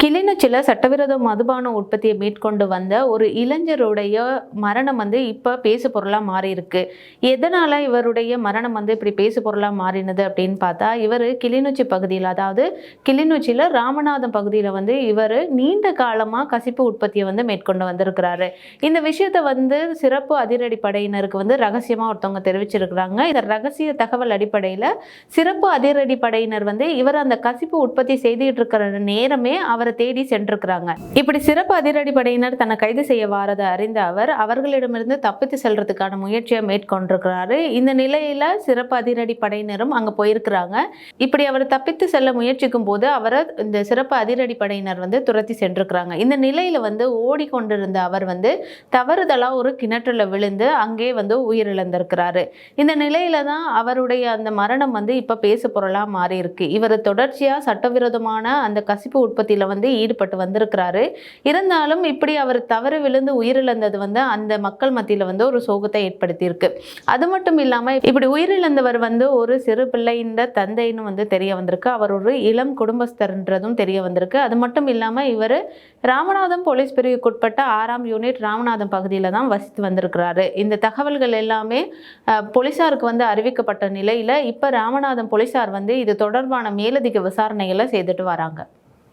கிளிநொச்சியில் சட்டவிரோத மதுபான உற்பத்தியை மேற்கொண்டு வந்த ஒரு இளைஞருடைய மரணம் இப்போ பேசு பொருளாக மாறி இருக்கு. எதனால இவருடைய மரணம் இப்படி பேசு பொருளாக மாறினது அப்படின்னு பார்த்தா, இவர் கிளிநொச்சி பகுதியில், அதாவது கிளிநொச்சியில் ராமநாதம் பகுதியில் இவர் நீண்ட காலமாக கசிப்பு உற்பத்தியை மேற்கொண்டு வந்திருக்கிறாரு. இந்த விஷயத்தை சிறப்பு அதிரடி படையினருக்கு ரகசியமாக ஒருத்தவங்க தெரிவிச்சிருக்கிறாங்க. இந்த ரகசிய தகவல் அடிப்படையில் சிறப்பு அதிரடி படையினர் இவர் அந்த கசிப்பு உற்பத்தி செய்துட்டு இருக்கிற நேரமே அவரை தேடி சென்றிருக்கிறாங்க. இப்படி சிறப்பு அதிரடி படையினர் தன்னை கைது செய்ய வாரதை அறிந்த அவர்களிடமிருந்து தப்பித்து செல்றதுக்கான முயற்சியை மேற்கொண்டிருக்கிறாரு. இந்த நிலையில சிறப்பு அதிரடி படையினரும் அங்க போயிருக்கிறாங்க. இப்படி அவர் தப்பித்து செல்ல முயற்சிக்கும் போது அவரை இந்த சிறப்பு அதிரடி படையினர் துரத்தி சென்றிருக்கிறாங்க. இந்த நிலையில ஓடிக்கொண்டிருந்த அவர் தவறுதலா ஒரு கிணற்றுல விழுந்து அங்கே உயிரிழந்திருக்கிறாரு. இந்த நிலையில தான் அவருடைய அந்த மரணம் இப்ப பேசு பொருளா மாறி இருக்கு. இவர் தொடர்ச்சியா சட்டவிரோதமான அந்த கசிப்பு உற்பத்தியில ஈடுபட்டு வந்திருக்கிறாரு. இருந்தாலும் இப்படி அவர் தவறு விழுந்து உயிரிழந்தது அந்த மக்கள் மத்தியில ஒரு சோகத்தை ஏற்படுத்தி இருக்கு. அது மட்டும் இல்லாம இப்படி உயிரிழந்தவர் ஒரு சிறு பிள்ளையின் தந்தைன்னு தெரிய வந்திருக்கு. அவர் ஒரு இளம் குடும்பஸ்தர்ன்றதும் தெரிய வந்திருக்கு. அது மட்டும் இல்லாம இவர் ராமநாதம் போலீஸ் பிரிவுக்குட்பட்ட 6ஆம் யூனிட் ராமநாதம் பகுதியில தான் வசித்து வந்திருக்கிறாரு. இந்த தகவல்கள் எல்லாமே போலீசாருக்கு அறிவிக்கப்பட்ட நிலையில இப்ப ராமநாதம் போலீசார் இது தொடர்பான மேலதிக விசாரணைகளை செய்துட்டு வராங்க.